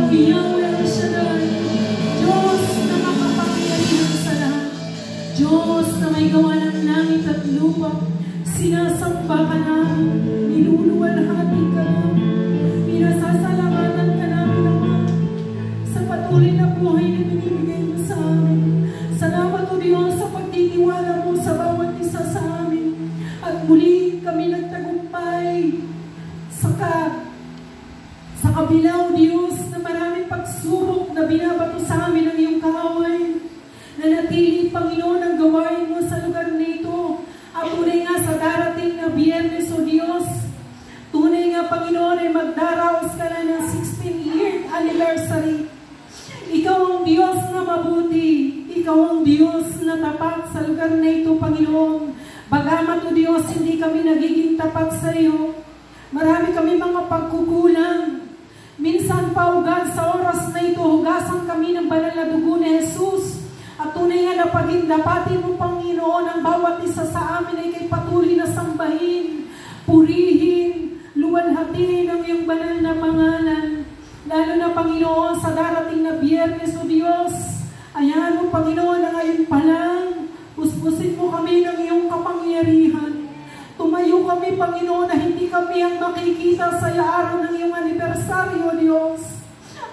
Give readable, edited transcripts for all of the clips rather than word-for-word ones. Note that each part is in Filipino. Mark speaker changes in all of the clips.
Speaker 1: Yahweh El Shaddai, Diyos na makapangyarihan sa lahat, Diyos na may gawa ng langit at lupa, sinasamba ka namin, niluluwalhati ka namin, pinasasalamatan ka namin naman sa patuloy na buhay na binibigay mo sa amin. Salamat o Diyos sa pagtitiwala mo sa bawat isa sa amin. At muli kami nagtagumpay sa kabila o Diyos na maraming pagsubok na binabato sa amin ng iyong kaaway. Nanatili, Panginoon, ang gawain mo sa lugar na ito. At tunay nga sa darating na Biyernes o Diyos, tunay nga, Panginoon, ay magdaraos ka na ng 16th anniversary. Ikaw ang Diyos na mabuti. Ikaw ang Diyos na tapat sa lugar na ito, Panginoon. Bagamat o Diyos, hindi kami nagiging tapat sa iyo. Marami kami mga pagkukulang. Minsan pa, O God, sa oras na ito, hugasan kami ng banal na dugo ni Jesus. At tunay nga na paghindapatin mo, Panginoon, ang bawat isa sa amin ay kay patuloy na sambahin, purihin, luwalhatiin ang iyong banal na pangalan. Lalo na, Panginoon, sa darating na Biyernes o Diyos, ayan mo, Panginoon, na ngayon pa lang, puspusin mo kami ng iyong kapangyarihan. Tumayo kami, Panginoon, na hindi kami ang makikita sa araw ng iyong anibersaryo, Diyos.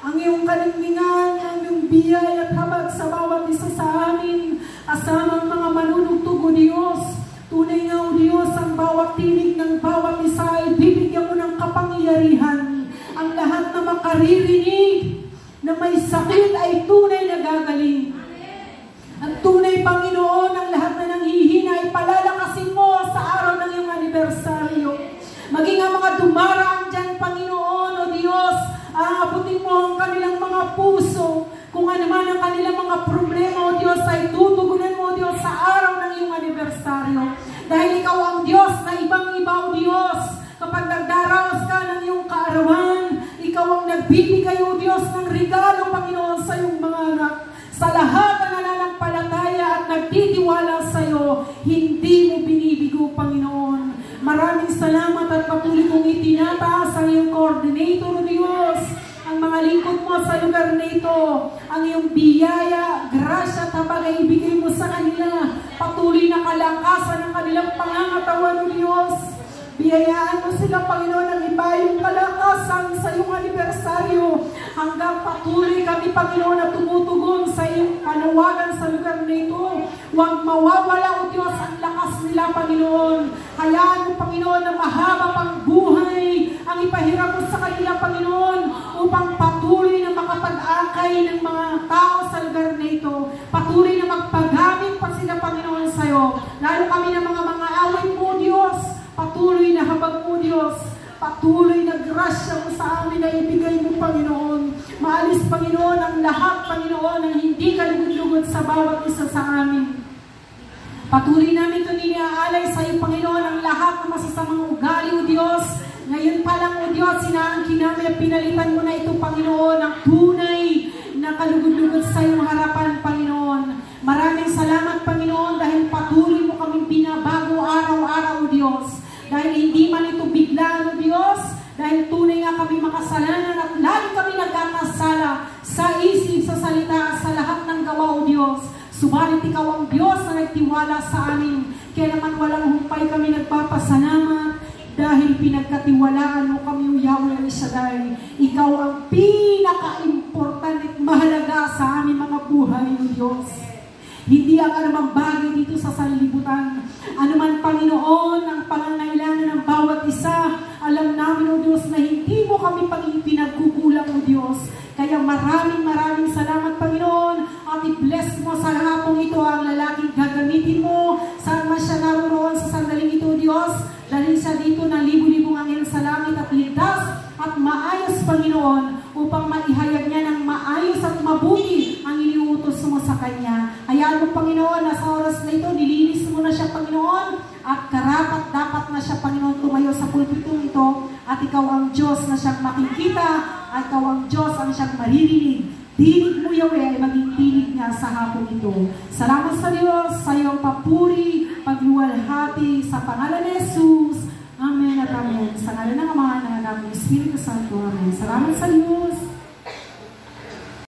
Speaker 1: Ang iyong kalingmingan, ang iyong biyaya at habag sa bawat isa sa amin, asamang mga manunugtog, O Diyos. Tunay nga, O Diyos, ang bawat tinig ng bawat isa ay bibigyan mo ng kapangyarihan. Ang lahat na makaririnig na may sakit ay tunay na gagaling. Ang tunay, Panginoon, ang lahat na nanghihina ay palalakasin mo sa araw ng iyong anibersaryo. Maging ang mga dumaraan dyan, Panginoon, O Diyos, aabutin mo ang kanilang mga puso. Kung ano man ang kanilang mga problema, O Diyos, ay tutugunan mo, O Diyos, sa araw ng iyong anibersaryo. Dahil ikaw ang Diyos na ibang-iba, O Diyos. Kapag nagdaraos ka ng iyong kaarawan, ikaw ang nagbibigay, O Diyos, ng regalo, Panginoon, sa iyong mga anak. Sa lahat na nananampalataya at nagtitiwala sa iyo, hindi mo binibigo, Panginoon. Maraming salamat at patuloy kong itinataas ang iyong coordinator, O Diyos, ang mga lingkod mo sa lugar na ito, ang iyong biyaya, grasya at habag ay ibigay mo sa kanila. Patuloy na kalakasan ng kanilang pangangatawan, O Diyos. Biyayaan mo sila, Panginoon, ang iba yung kalakasan sa iyong anibersaryo hanggang patuloy kami, Panginoon, na tumutugon sa iyong panawagan sa lugar na ito. Huwag mawawala, O Diyos, ang lakas nila, Panginoon. Hayaan mo, Panginoon, na mahaba pang buhay ang ipahiram mo sa kanila, Panginoon, upang patuloy na makapag-akay ng mga tao sa lugar na ito. Patuloy na magpagamit pa sila, Panginoon, sa iyo. Lalo kami ng mga awit mo, Diyos. Patuloy na habag mo, Diyos. Patuloy na grasya mo sa amin na ibigay mo, Panginoon. Maalis, Panginoon, ang lahat, Panginoon, ang hindi kalugod-lugod sa bawat isa sa amin. Patuloy namin ito niniaalay sa iyo, Panginoon, ang lahat ng masasamang ugali, O Diyos. Ngayon pa lang, O Diyos, sinaangkin namin at pinalitan mo na ito, Panginoon, ang tunay na kalugod-lugod sa iyong harapan, Panginoon. Maraming salamat, Panginoon, dahil patuloy mo kaming binabago araw-araw, O Diyos. Dahil hindi man ito biglaan, O Diyos, dahil tunay nga kami makasalanan at lagi kami nagkakasala sa isip, sa salita, sa lahat ng gawa, O Diyos. Subalit ikaw ang Diyos na nagtiwala sa amin. Kaya naman walang humpay kami nagpapasalamat dahil pinagkatiwalaan mo kami, O Yahweh El Shaddai. Ikaw ang pinaka-importante at mahalaga sa aming mga buhay, O Diyos. Hindi ang anumang bagay dito sa sanlibutan. Anuman, Panginoon, ang pangangailangan ng bawat isa, alam namin, O Diyos, na hindi mo kami pinagkukulang, O Diyos. Kaya maraming salamat, Panginoon, at i-bless mo sa hapong ito ang lalaking gagamitin mo. Saan man siya naroon sa sandaling ito, O Diyos, dahil siya dito ng libu-libong anghel sa langit at ligtas at maayos, Panginoon, upang maihayag niya ng maayos at mabuti ang iniutos mo sa Kanya. Hayaan mo, Panginoon, na sa oras na ito, nilinis mo na siya, Panginoon, at karapat dapat na siya, Panginoon, tumayo sa pulpitong ito, at ikaw ang Diyos na siyang makikita, at ikaw ang Diyos ang siyang maririnig. Dinig mo, Yahweh, ay maging dinig niya sa hapong ito. Salamat sa Diyos, sa iyong papuri, pagluwalhati, sa pangalan ni Jesus. Amen at amen. Sa ngalan ng Ama, ng Anak, ng Espiritu Santo. Amen. Salamat sa Diyos.